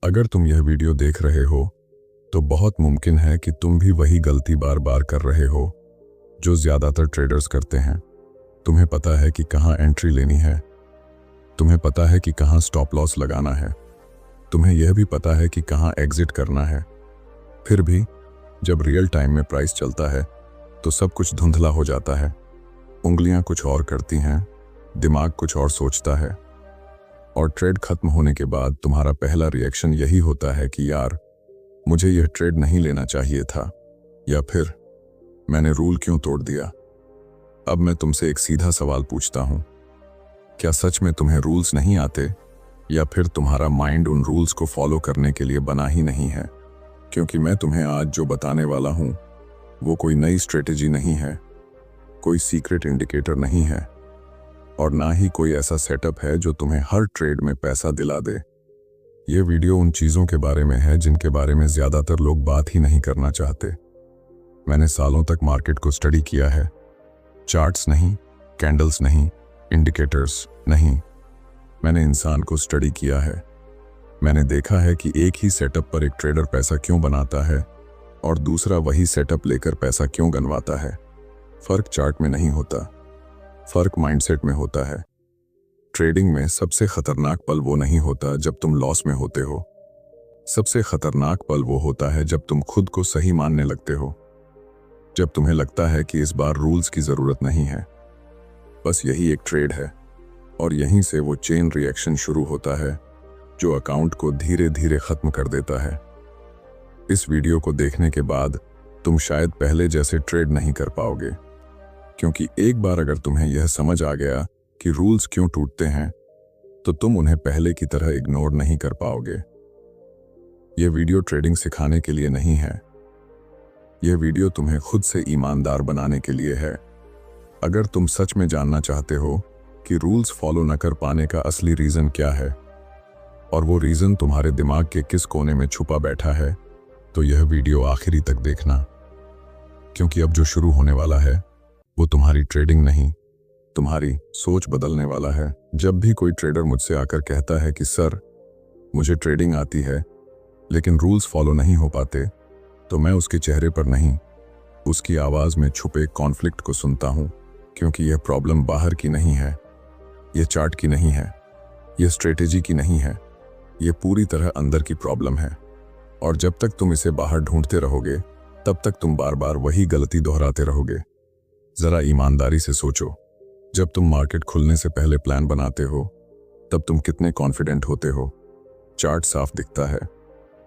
अगर तुम यह वीडियो देख रहे हो तो बहुत मुमकिन है कि तुम भी वही गलती बार बार कर रहे हो जो ज्यादातर ट्रेडर्स करते हैं। तुम्हें पता है कि कहां एंट्री लेनी है, तुम्हें पता है कि कहां स्टॉप लॉस लगाना है, तुम्हें यह भी पता है कि कहां एग्जिट करना है। फिर भी जब रियल टाइम में प्राइस चलता है तो सब कुछ धुंधला हो जाता है। उंगलियां कुछ और करती हैं, दिमाग कुछ और सोचता है, और ट्रेड खत्म होने के बाद तुम्हारा पहला रिएक्शन यही होता है कि यार, मुझे यह ट्रेड नहीं लेना चाहिए था, या फिर मैंने रूल क्यों तोड़ दिया। अब मैं तुमसे एक सीधा सवाल पूछता हूं, क्या सच में तुम्हें रूल्स नहीं आते, या फिर तुम्हारा माइंड उन रूल्स को फॉलो करने के लिए बना ही नहीं है? क्योंकि मैं तुम्हें आज जो बताने वाला हूं वो कोई नई स्ट्रेटेजी नहीं है, कोई सीक्रेट इंडिकेटर नहीं है, और ना ही कोई ऐसा सेटअप है जो तुम्हें हर ट्रेड में पैसा दिला दे। यह वीडियो उन चीजों के बारे में है जिनके बारे में ज्यादातर लोग बात ही नहीं करना चाहते। मैंने सालों तक मार्केट को स्टडी किया है, चार्ट्स नहीं, कैंडल्स नहीं, इंडिकेटर्स नहीं, मैंने इंसान को स्टडी किया है। मैंने देखा है कि एक ही सेटअप पर एक ट्रेडर पैसा क्यों बनाता है और दूसरा वही सेटअप लेकर पैसा क्यों गंवाता है। फर्क चार्ट में नहीं होता, फर्क माइंडसेट में होता है। ट्रेडिंग में सबसे खतरनाक पल वो नहीं होता जब तुम लॉस में होते हो, सबसे खतरनाक पल वो होता है जब तुम खुद को सही मानने लगते हो, जब तुम्हें लगता है कि इस बार रूल्स की जरूरत नहीं है, बस यही एक ट्रेड है, और यहीं से वो चेन रिएक्शन शुरू होता है जो अकाउंट को धीरे धीरे खत्म कर देता है। इस वीडियो को देखने के बाद तुम शायद पहले जैसे ट्रेड नहीं कर पाओगे, क्योंकि एक बार अगर तुम्हें यह समझ आ गया कि रूल्स क्यों टूटते हैं तो तुम उन्हें पहले की तरह इग्नोर नहीं कर पाओगे। यह वीडियो ट्रेडिंग सिखाने के लिए नहीं है, यह वीडियो तुम्हें खुद से ईमानदार बनाने के लिए है। अगर तुम सच में जानना चाहते हो कि रूल्स फॉलो न कर पाने का असली रीजन क्या है, और वो रीजन तुम्हारे दिमाग के किस कोने में छुपा बैठा है, तो यह वीडियो आखिरी तक देखना, क्योंकि अब जो शुरू होने वाला है वो तुम्हारी ट्रेडिंग नहीं, तुम्हारी सोच बदलने वाला है। जब भी कोई ट्रेडर मुझसे आकर कहता है कि सर, मुझे ट्रेडिंग आती है लेकिन रूल्स फॉलो नहीं हो पाते, तो मैं उसके चेहरे पर नहीं, उसकी आवाज में छुपे कॉन्फ्लिक्ट को सुनता हूं, क्योंकि यह प्रॉब्लम बाहर की नहीं है, यह चार्ट की नहीं है, यह स्ट्रेटेजी की नहीं है, यह पूरी तरह अंदर की प्रॉब्लम है। और जब तक तुम इसे बाहर ढूंढते रहोगे तब तक तुम बार बार वही गलती दोहराते रहोगे। जरा ईमानदारी से सोचो, जब तुम मार्केट खुलने से पहले प्लान बनाते हो तब तुम कितने कॉन्फिडेंट होते हो। चार्ट साफ दिखता है,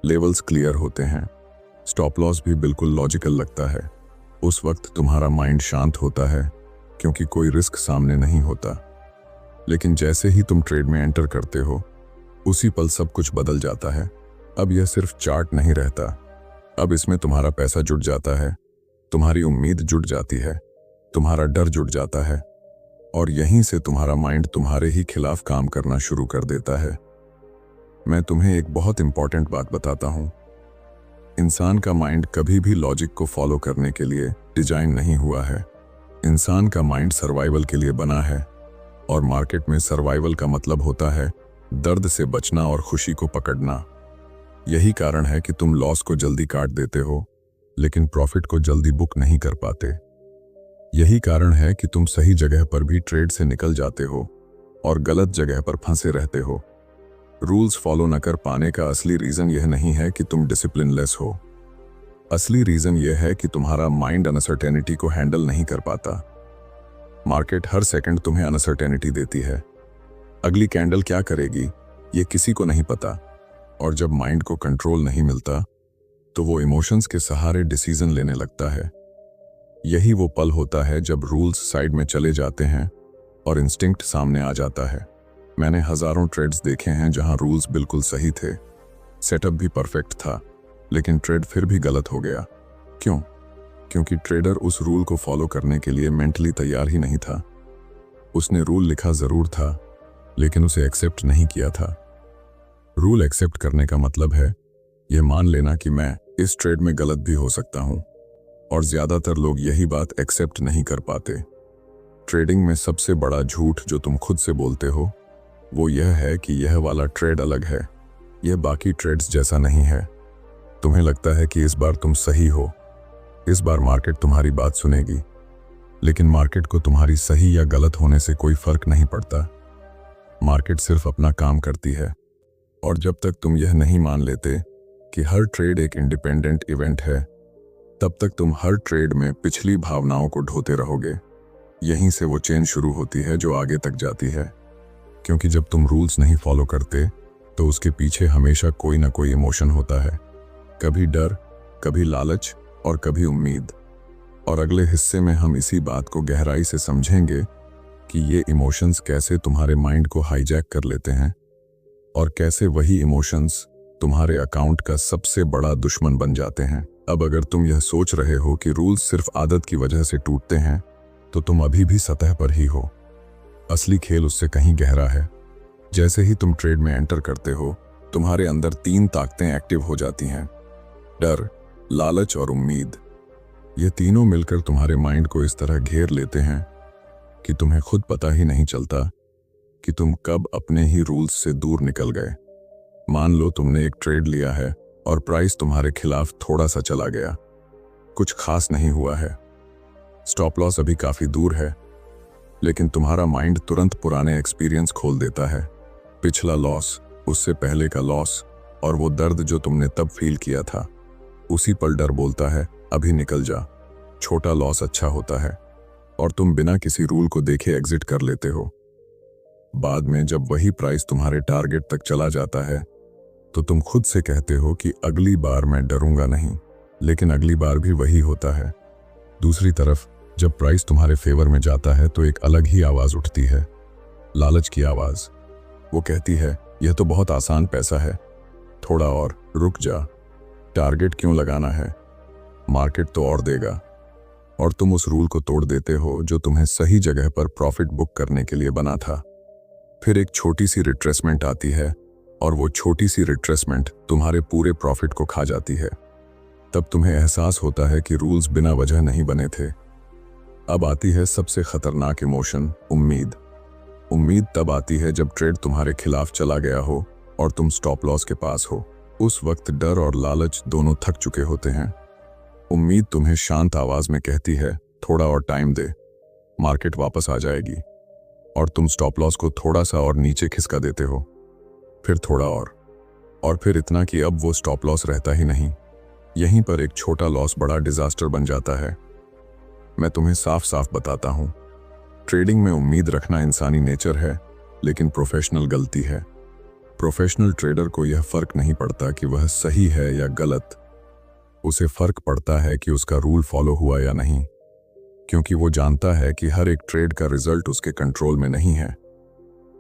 लेवल्स क्लियर होते हैं, स्टॉप लॉस भी बिल्कुल लॉजिकल लगता है। उस वक्त तुम्हारा माइंड शांत होता है क्योंकि कोई रिस्क सामने नहीं होता। लेकिन जैसे ही तुम ट्रेड में एंटर करते हो उसी पल सब कुछ बदल जाता है। अब यह सिर्फ चार्ट नहीं रहता, अब इसमें तुम्हारा पैसा जुड़ जाता है, तुम्हारी उम्मीद जुड़ जाती है, तुम्हारा डर जुड़ जाता है, और यहीं से तुम्हारा माइंड तुम्हारे ही खिलाफ काम करना शुरू कर देता है। मैं तुम्हें एक बहुत इंपॉर्टेंट बात बताता हूं, इंसान का माइंड कभी भी लॉजिक को फॉलो करने के लिए डिजाइन नहीं हुआ है। इंसान का माइंड सर्वाइवल के लिए बना है, और मार्केट में सर्वाइवल का मतलब होता है दर्द से बचना और खुशी को पकड़ना। यही कारण है कि तुम लॉस को जल्दी काट देते हो लेकिन प्रॉफिट को जल्दी बुक नहीं कर पाते। यही कारण है कि तुम सही जगह पर भी ट्रेड से निकल जाते हो और गलत जगह पर फंसे रहते हो। रूल्स फॉलो न कर पाने का असली रीजन यह नहीं है कि तुम डिसिप्लिनलेस हो, असली रीजन यह है कि तुम्हारा माइंड अनसर्टेनिटी को हैंडल नहीं कर पाता। मार्केट हर सेकंड तुम्हें अनसर्टेनिटी देती है, अगली कैंडल क्या करेगी ये किसी को नहीं पता, और जब माइंड को कंट्रोल नहीं मिलता तो वो इमोशंस के सहारे डिसीजन लेने लगता है। यही वो पल होता है जब रूल्स साइड में चले जाते हैं और इंस्टिंक्ट सामने आ जाता है। मैंने हजारों ट्रेड्स देखे हैं जहां रूल्स बिल्कुल सही थे, सेटअप भी परफेक्ट था, लेकिन ट्रेड फिर भी गलत हो गया। क्यों? क्योंकि ट्रेडर उस रूल को फॉलो करने के लिए मेंटली तैयार ही नहीं था। उसने रूल लिखा जरूर था लेकिन उसे एक्सेप्ट नहीं किया था। रूल एक्सेप्ट करने का मतलब है यह मान लेना कि मैं इस ट्रेड में गलत भी हो सकता हूं, और ज्यादातर लोग यही बात एक्सेप्ट नहीं कर पाते। ट्रेडिंग में सबसे बड़ा झूठ जो तुम खुद से बोलते हो वो यह है कि यह वाला ट्रेड अलग है, यह बाकी ट्रेड्स जैसा नहीं है। तुम्हें लगता है कि इस बार तुम सही हो, इस बार मार्केट तुम्हारी बात सुनेगी, लेकिन मार्केट को तुम्हारी सही या गलत होने से कोई फर्क नहीं पड़ता। मार्केट सिर्फ अपना काम करती है, और जब तक तुम यह नहीं मान लेते कि हर ट्रेड एक इंडिपेंडेंट इवेंट है, तब तक तुम हर ट्रेड में पिछली भावनाओं को ढोते रहोगे। यहीं से वो चेन शुरू होती है जो आगे तक जाती है, क्योंकि जब तुम रूल्स नहीं फॉलो करते तो उसके पीछे हमेशा कोई ना कोई इमोशन होता है, कभी डर, कभी लालच और कभी उम्मीद। और अगले हिस्से में हम इसी बात को गहराई से समझेंगे कि ये इमोशंस कैसे तुम्हारे माइंड को हाईजैक कर लेते हैं और कैसे वही इमोशंस तुम्हारे अकाउंट का सबसे बड़ा दुश्मन बन जाते हैं। अब अगर तुम यह सोच रहे हो कि रूल्स सिर्फ आदत की वजह से टूटते हैं, तो तुम अभी भी सतह पर ही हो। असली खेल उससे कहीं गहरा है। जैसे ही तुम ट्रेड में एंटर करते हो, तुम्हारे अंदर 3 ताकतें एक्टिव हो जाती हैं: डर, लालच और उम्मीद। ये तीनों मिलकर तुम्हारे माइंड को इस तरह घेर लेते हैं कि तुम्हें खुद पता ही नहीं चलता कि तुम कब अपने ही रूल्स से दूर निकल गए। मान लो तुमने एक ट्रेड लिया है और प्राइस तुम्हारे खिलाफ थोड़ा सा चला गया। कुछ खास नहीं हुआ है, स्टॉप लॉस अभी काफी दूर है, लेकिन तुम्हारा माइंड तुरंत पुराने एक्सपीरियंस खोल देता है। पिछला लॉस, उससे पहले का लॉस और वो दर्द जो तुमने तब फील किया था। उसी पल डर बोलता है, अभी निकल जा, छोटा लॉस अच्छा होता है, और तुम बिना किसी रूल को देखे एग्जिट कर लेते हो। बाद में जब वही प्राइस तुम्हारे टारगेट तक चला जाता है, तो तुम खुद से कहते हो कि अगली बार मैं डरूंगा नहीं, लेकिन अगली बार भी वही होता है। दूसरी तरफ जब प्राइस तुम्हारे फेवर में जाता है तो एक अलग ही आवाज उठती है, लालच की आवाज। वो कहती है, यह तो बहुत आसान पैसा है, थोड़ा और रुक जा, टारगेट क्यों लगाना है, मार्केट तो और देगा। और तुम उस रूल को तोड़ देते हो जो तुम्हें सही जगह पर प्रॉफिट बुक करने के लिए बना था। फिर एक छोटी सी रिट्रेसमेंट आती है, और वो छोटी सी रिट्रेसमेंट तुम्हारे पूरे प्रॉफिट को खा जाती है। तब तुम्हें एहसास होता है कि रूल्स बिना वजह नहीं बने थे। अब आती है सबसे खतरनाक इमोशन, उम्मीद। उम्मीद तब आती है जब ट्रेड तुम्हारे खिलाफ चला गया हो और तुम स्टॉप लॉस के पास हो। उस वक्त डर और लालच दोनों थक चुके होते हैं। उम्मीद तुम्हें शांत आवाज में कहती है, थोड़ा और टाइम दे, मार्केट वापस आ जाएगी। और तुम स्टॉप लॉस को थोड़ा सा और नीचे खिसका देते हो, फिर थोड़ा और फिर इतना कि अब वो स्टॉप लॉस रहता ही नहीं। यहीं पर एक छोटा लॉस बड़ा डिजास्टर बन जाता है। मैं तुम्हें साफ साफ बताता हूं, ट्रेडिंग में उम्मीद रखना इंसानी नेचर है, लेकिन प्रोफेशनल गलती है। प्रोफेशनल ट्रेडर को यह फर्क नहीं पड़ता कि वह सही है या गलत, उसे फर्क पड़ता है कि उसका रूल फॉलो हुआ या नहीं, क्योंकि वो जानता है कि हर एक ट्रेड का रिजल्ट उसके कंट्रोल में नहीं है,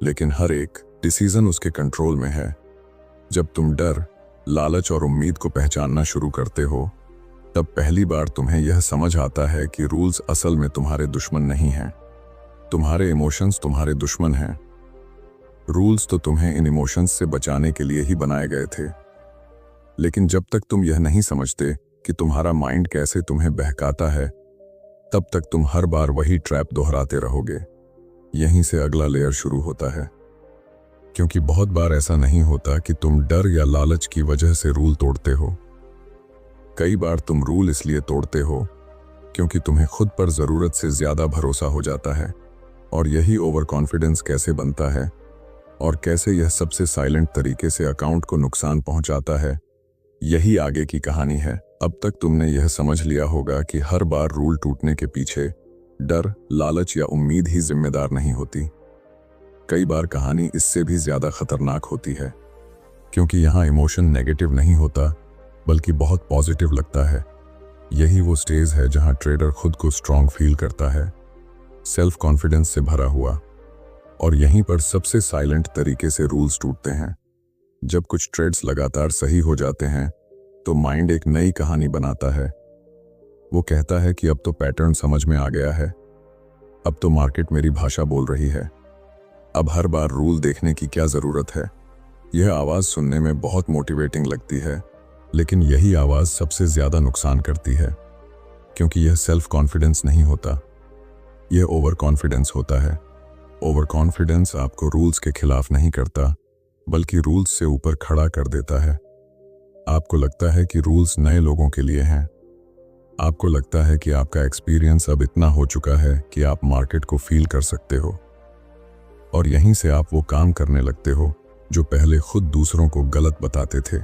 लेकिन हर एक डिसीजन उसके कंट्रोल में है। जब तुम डर, लालच और उम्मीद को पहचानना शुरू करते हो, तब पहली बार तुम्हें यह समझ आता है कि रूल्स असल में तुम्हारे दुश्मन नहीं हैं, तुम्हारे इमोशंस तुम्हारे दुश्मन हैं। रूल्स तो तुम्हें इन इमोशंस से बचाने के लिए ही बनाए गए थे, लेकिन जब तक तुम यह नहीं समझते कि तुम्हारा माइंड कैसे तुम्हें बहकाता है, तब तक तुम हर बार वही ट्रैप दोहराते रहोगे। यहीं से अगला लेयर शुरू होता है, क्योंकि बहुत बार ऐसा नहीं होता कि तुम डर या लालच की वजह से रूल तोड़ते हो। कई बार तुम रूल इसलिए तोड़ते हो क्योंकि तुम्हें खुद पर जरूरत से ज्यादा भरोसा हो जाता है। और यही ओवर कॉन्फिडेंस कैसे बनता है और कैसे यह सबसे साइलेंट तरीके से अकाउंट को नुकसान पहुंचाता है, यही आगे की कहानी है। अब तक तुमने यह समझ लिया होगा कि हर बार रूल टूटने के पीछे डर, लालच या उम्मीद ही जिम्मेदार नहीं होती। कई बार कहानी इससे भी ज्यादा खतरनाक होती है, क्योंकि यहाँ इमोशन नेगेटिव नहीं होता बल्कि बहुत पॉजिटिव लगता है। यही वो स्टेज है जहाँ ट्रेडर खुद को स्ट्रांग फील करता है, सेल्फ कॉन्फिडेंस से भरा हुआ, और यहीं पर सबसे साइलेंट तरीके से रूल्स टूटते हैं। जब कुछ ट्रेड्स लगातार सही हो जाते हैं तो माइंड एक नई कहानी बनाता है। वो कहता है कि अब तो पैटर्न समझ में आ गया है, अब तो मार्केट मेरी भाषा बोल रही है, अब हर बार रूल देखने की क्या जरूरत है। यह आवाज सुनने में बहुत मोटिवेटिंग लगती है, लेकिन यही आवाज सबसे ज्यादा नुकसान करती है, क्योंकि यह सेल्फ कॉन्फिडेंस नहीं होता, यह ओवर कॉन्फिडेंस होता है। ओवर कॉन्फिडेंस आपको रूल्स के खिलाफ नहीं करता, बल्कि रूल्स से ऊपर खड़ा कर देता है। आपको लगता है कि रूल्स नए लोगों के लिए हैं। आपको लगता है कि आपका एक्सपीरियंस अब इतना हो चुका है कि आप मार्केट को फील कर सकते हो, और यहीं से आप वो काम करने लगते हो जो पहले खुद दूसरों को गलत बताते थे।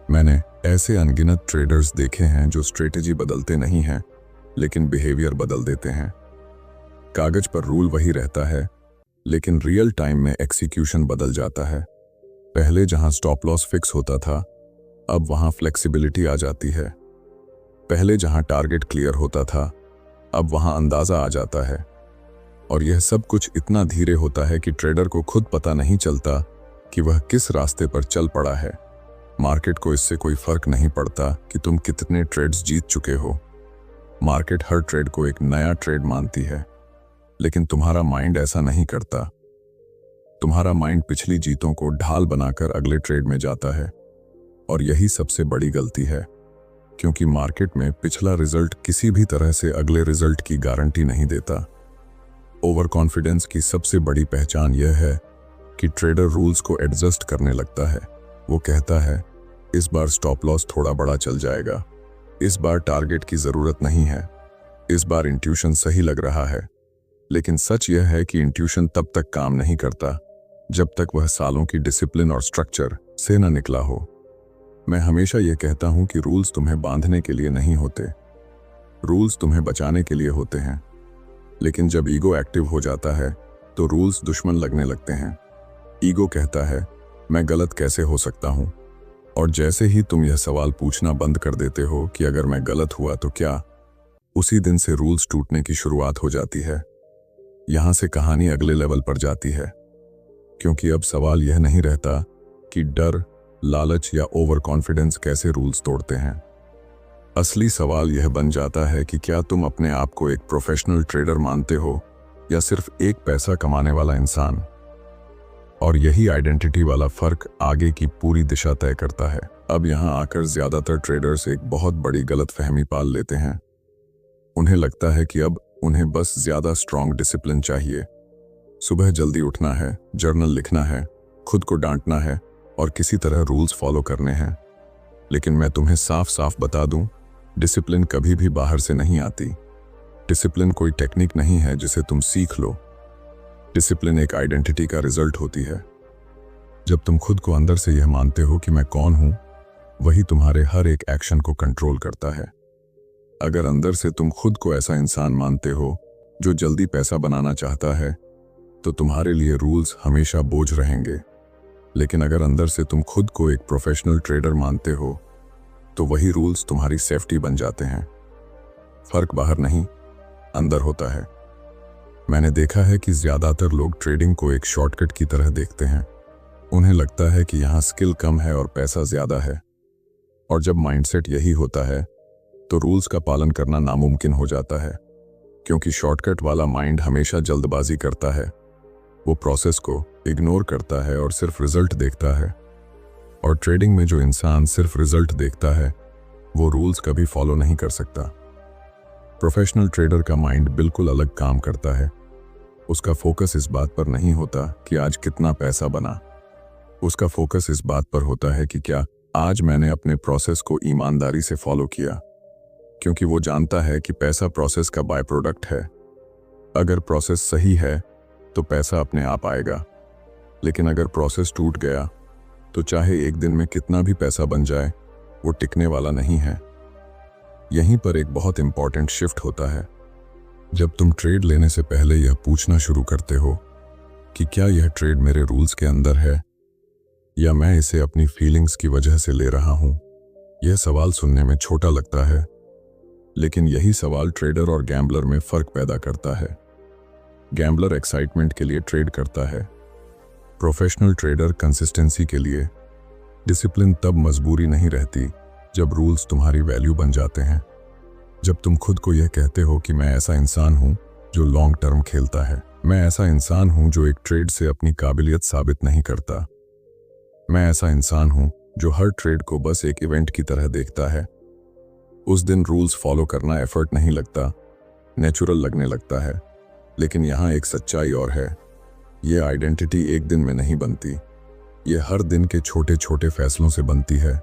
मैंने ऐसे अनगिनत ट्रेडर्स देखे हैं जो स्ट्रेटेजी बदलते नहीं हैं, लेकिन बिहेवियर बदल देते हैं। कागज पर रूल वही रहता है, लेकिन रियल टाइम में एक्सिक्यूशन बदल जाता है। पहले जहां स्टॉप लॉस फिक्स होता था, अब वहां फ्लेक्सिबिलिटी आ जाती है। पहले जहां टारगेट क्लियर होता था, अब वहां अंदाजा आ जाता है। और यह सब कुछ इतना धीरे होता है कि ट्रेडर को खुद पता नहीं चलता कि वह किस रास्ते पर चल पड़ा है। मार्केट को इससे कोई फर्क नहीं पड़ता कि तुम कितने ट्रेड्स जीत चुके हो। मार्केट हर ट्रेड को एक नया ट्रेड मानती है, लेकिन तुम्हारा माइंड ऐसा नहीं करता। तुम्हारा माइंड पिछली जीतों को ढाल बनाकर अगले ट्रेड में जाता है, और यही सबसे बड़ी गलती है, क्योंकि मार्केट में पिछला रिजल्ट किसी भी तरह से अगले रिजल्ट की गारंटी नहीं देता। ओवर कॉन्फिडेंस की सबसे बड़ी पहचान यह है कि ट्रेडर रूल्स को एडजस्ट करने लगता है। वो कहता है, इस बार स्टॉप लॉस थोड़ा बड़ा चल जाएगा, इस बार टारगेट की जरूरत नहीं है, इस बार इंट्यूशन सही लग रहा है। लेकिन सच यह है कि इंट्यूशन तब तक काम नहीं करता जब तक वह सालों की डिसिप्लिन और स्ट्रक्चर से न निकला हो। मैं हमेशा यह कहता हूं कि रूल्स तुम्हें बांधने के लिए नहीं होते, रूल्स तुम्हें बचाने के लिए होते हैं। लेकिन जब ईगो एक्टिव हो जाता है तो रूल्स दुश्मन लगने लगते हैं। ईगो कहता है, मैं गलत कैसे हो सकता हूं? और जैसे ही तुम यह सवाल पूछना बंद कर देते हो कि अगर मैं गलत हुआ तो क्या, उसी दिन से रूल्स टूटने की शुरुआत हो जाती है। यहां से कहानी अगले लेवल पर जाती है, क्योंकि अब सवाल यह नहीं रहता कि डर, लालच या ओवर कॉन्फिडेंस कैसे रूल्स तोड़ते हैं। असली सवाल यह बन जाता है कि क्या तुम अपने आप को एक प्रोफेशनल ट्रेडर मानते हो या सिर्फ एक पैसा कमाने वाला इंसान। और यही आइडेंटिटी वाला फर्क आगे की पूरी दिशा तय करता है। अब यहां आकर ज्यादातर ट्रेडर्स एक बहुत बड़ी गलतफहमी पाल लेते हैं। उन्हें लगता है कि अब उन्हें बस ज्यादा स्ट्रॉन्ग डिसिप्लिन चाहिए। सुबह जल्दी उठना है, जर्नल लिखना है, खुद को डांटना है और किसी तरह रूल्स फॉलो करने हैं। लेकिन मैं तुम्हें साफ साफ बता दूं, डिसिप्लिन कभी भी बाहर से नहीं आती। डिसिप्लिन कोई टेक्निक नहीं है जिसे तुम सीख लो। डिसिप्लिन एक आइडेंटिटी का रिजल्ट होती है। जब तुम खुद को अंदर से यह मानते हो कि मैं कौन हूं, वही तुम्हारे हर एक एक्शन को कंट्रोल करता है। अगर अंदर से तुम खुद को ऐसा इंसान मानते हो जो जल्दी पैसा बनाना चाहता है, तो तुम्हारे लिए रूल्स हमेशा बोझ रहेंगे। लेकिन अगर अंदर से तुम खुद को एक प्रोफेशनल ट्रेडर मानते हो, तो वही रूल्स तुम्हारी सेफ्टी बन जाते हैं। फर्क बाहर नहीं, अंदर होता है। मैंने देखा है कि ज्यादातर लोग ट्रेडिंग को एक शॉर्टकट की तरह देखते हैं। उन्हें लगता है कि यहाँ स्किल कम है और पैसा ज्यादा है। और जब माइंडसेट यही होता है, तो रूल्स का पालन करना नामुमकिन हो जाता है, क्योंकि शॉर्टकट वाला माइंड हमेशा जल्दबाजी करता है। वो प्रोसेस को इग्नोर करता है और सिर्फ रिजल्ट देखता है। और ट्रेडिंग में जो इंसान सिर्फ रिजल्ट देखता है, वो रूल्स कभी फॉलो नहीं कर सकता। प्रोफेशनल ट्रेडर का माइंड बिल्कुल अलग काम करता है। उसका फोकस इस बात पर नहीं होता कि आज कितना पैसा बना। उसका फोकस इस बात पर होता है कि क्या आज मैंने अपने प्रोसेस को ईमानदारी से फॉलो किया, क्योंकि वो जानता है कि पैसा प्रोसेस का बाय प्रोडक्ट है। अगर प्रोसेस सही है तो पैसा अपने आप आएगा, लेकिन अगर प्रोसेस टूट गया तो चाहे एक दिन में कितना भी पैसा बन जाए, वो टिकने वाला नहीं है। यहीं पर एक बहुत इंपॉर्टेंट शिफ्ट होता है। जब तुम ट्रेड लेने से पहले यह पूछना शुरू करते हो कि क्या यह ट्रेड मेरे रूल्स के अंदर है या मैं इसे अपनी फीलिंग्स की वजह से ले रहा हूं। यह सवाल सुनने में छोटा लगता है, लेकिन यही सवाल ट्रेडर और गैम्बलर में फर्क पैदा करता है। गैम्बलर एक्साइटमेंट के लिए ट्रेड करता है, प्रोफेशनल ट्रेडर कंसिस्टेंसी के लिए। डिसिप्लिन तब मजबूरी नहीं रहती जब रूल्स तुम्हारी वैल्यू बन जाते हैं। जब तुम खुद को यह कहते हो कि मैं ऐसा इंसान हूं जो लॉन्ग टर्म खेलता है, मैं ऐसा इंसान हूं जो एक ट्रेड से अपनी काबिलियत साबित नहीं करता, मैं ऐसा इंसान हूं जो हर ट्रेड को बस एक इवेंट की तरह देखता है, उस दिन रूल्स फॉलो करना एफर्ट नहीं लगता, नेचुरल लगने लगता है। लेकिन यहाँ एक सच्चाई और है, ये आइडेंटिटी एक दिन में नहीं बनती। ये हर दिन के छोटे छोटे फैसलों से बनती है।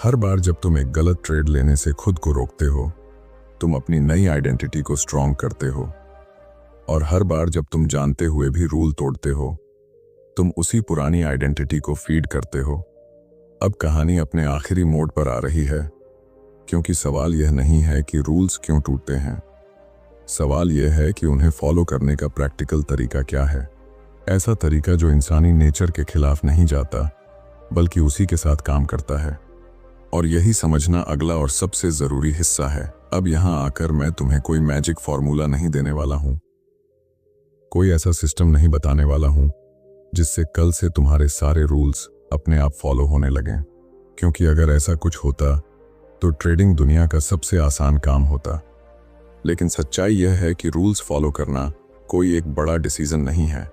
हर बार जब तुम एक गलत ट्रेड लेने से खुद को रोकते हो, तुम अपनी नई आइडेंटिटी को स्ट्रॉन्ग करते हो। और हर बार जब तुम जानते हुए भी रूल तोड़ते हो, तुम उसी पुरानी आइडेंटिटी को फीड करते हो। अब कहानी अपने आखिरी मोड़ पर आ रही है, क्योंकि सवाल यह नहीं है कि रूल्स क्यों टूटते हैं। सवाल यह है कि उन्हें फॉलो करने का प्रैक्टिकल तरीका क्या है। ऐसा तरीका जो इंसानी नेचर के खिलाफ नहीं जाता, बल्कि उसी के साथ काम करता है। और यही समझना अगला और सबसे जरूरी हिस्सा है। अब यहां आकर मैं तुम्हें कोई मैजिक फॉर्मूला नहीं देने वाला हूं, कोई ऐसा सिस्टम नहीं बताने वाला हूं जिससे कल से तुम्हारे सारे रूल्स अपने आप फॉलो होने लगें। क्योंकि अगर ऐसा कुछ होता तो ट्रेडिंग दुनिया का सबसे आसान काम होता। लेकिन सच्चाई यह है कि रूल्स फॉलो करना कोई एक बड़ा डिसीजन नहीं है।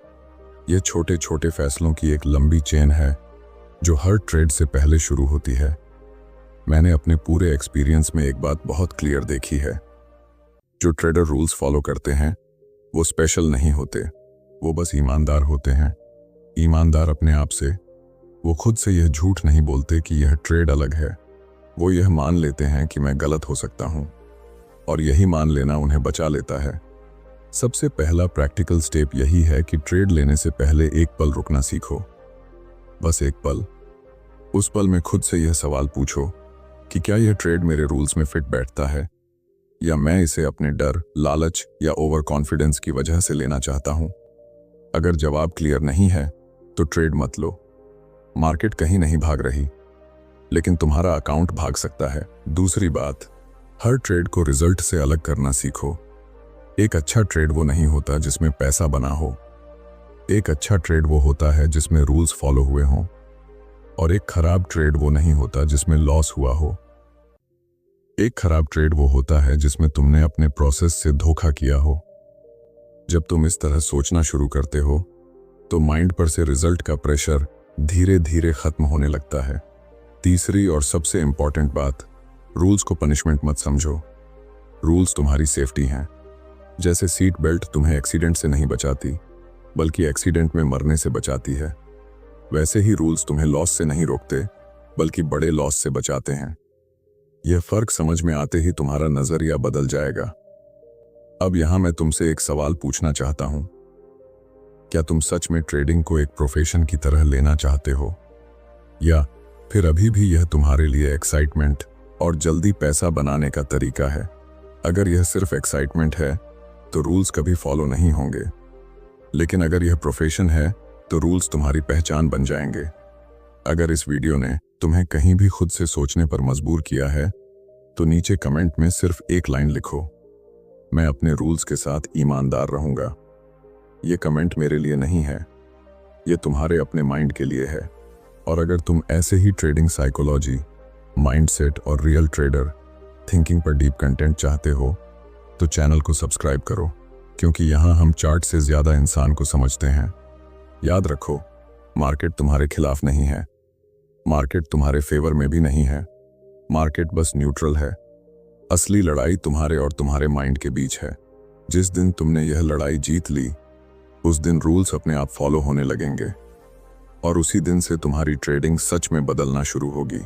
यह छोटे छोटे फैसलों की एक लंबी चेन है जो हर ट्रेड से पहले शुरू होती है। मैंने अपने पूरे एक्सपीरियंस में एक बात बहुत क्लियर देखी है। जो ट्रेडर रूल्स फॉलो करते हैं वो स्पेशल नहीं होते, वो बस ईमानदार होते हैं। ईमानदार अपने आप से। वो खुद से यह झूठ नहीं बोलते कि यह ट्रेड अलग है। वो यह मान लेते हैं कि मैं गलत हो सकता हूं, और यही मान लेना उन्हें बचा लेता है। सबसे पहला प्रैक्टिकल स्टेप यही है कि ट्रेड लेने से पहले एक पल रुकना सीखो। बस एक पल। उस पल में खुद से यह सवाल पूछो कि क्या यह ट्रेड मेरे रूल्स में फिट बैठता है, या मैं इसे अपने डर, लालच या ओवर कॉन्फिडेंस की वजह से लेना चाहता हूं। अगर जवाब क्लियर नहीं है तो ट्रेड मत लो। मार्केट कहीं नहीं भाग रही, लेकिन तुम्हारा अकाउंट भाग सकता है। दूसरी बात, हर ट्रेड को रिजल्ट से अलग करना सीखो। एक अच्छा ट्रेड वो नहीं होता जिसमें पैसा बना हो। एक अच्छा ट्रेड वो होता है जिसमें रूल्स फॉलो हुए हों। और एक खराब ट्रेड वो नहीं होता जिसमें लॉस हुआ हो। एक खराब ट्रेड वो होता है जिसमें तुमने अपने प्रोसेस से धोखा किया हो। जब तुम इस तरह सोचना शुरू करते हो तो माइंड पर से रिजल्ट का प्रेशर धीरे धीरे खत्म होने लगता है। तीसरी और सबसे इंपॉर्टेंट बात, रूल्स को पनिशमेंट मत समझो। रूल्स तुम्हारी सेफ्टी हैं। जैसे सीट बेल्ट तुम्हें एक्सीडेंट से नहीं बचाती, बल्कि एक्सीडेंट में मरने से बचाती है, वैसे ही रूल्स तुम्हें लॉस से नहीं रोकते, बल्कि बड़े लॉस से बचाते हैं। यह फर्क समझ में आते ही तुम्हारा नजरिया बदल जाएगा। अब यहां मैं तुमसे एक सवाल पूछना चाहता हूं। क्या तुम सच में ट्रेडिंग को एक प्रोफेशन की तरह लेना चाहते हो, या फिर अभी भी यह तुम्हारे लिए एक्साइटमेंट और जल्दी पैसा बनाने का तरीका है? अगर यह सिर्फ एक्साइटमेंट है तो रूल्स कभी फॉलो नहीं होंगे, लेकिन अगर यह प्रोफेशन है तो रूल्स तुम्हारी पहचान बन जाएंगे। अगर इस वीडियो ने तुम्हें कहीं भी खुद से सोचने पर मजबूर किया है तो नीचे कमेंट में सिर्फ एक लाइन लिखो, मैं अपने रूल्स के साथ ईमानदार रहूंगा। ये कमेंट मेरे लिए नहीं है, ये तुम्हारे अपने माइंड के लिए है। और अगर तुम ऐसे ही ट्रेडिंग साइकोलॉजी, माइंडसेट और रियल ट्रेडर थिंकिंग पर डीप कंटेंट चाहते हो तो चैनल को सब्सक्राइब करो, क्योंकि यहाँ हम चार्ट से ज्यादा इंसान को समझते हैं। याद रखो, मार्केट तुम्हारे खिलाफ नहीं है, मार्केट तुम्हारे फेवर में भी नहीं है। मार्केट बस न्यूट्रल है। असली लड़ाई तुम्हारे और तुम्हारे माइंड के बीच है। जिस दिन तुमने यह लड़ाई जीत ली, उस दिन रूल्स अपने आप फॉलो होने लगेंगे, और उसी दिन से तुम्हारी ट्रेडिंग सच में बदलना शुरू होगी।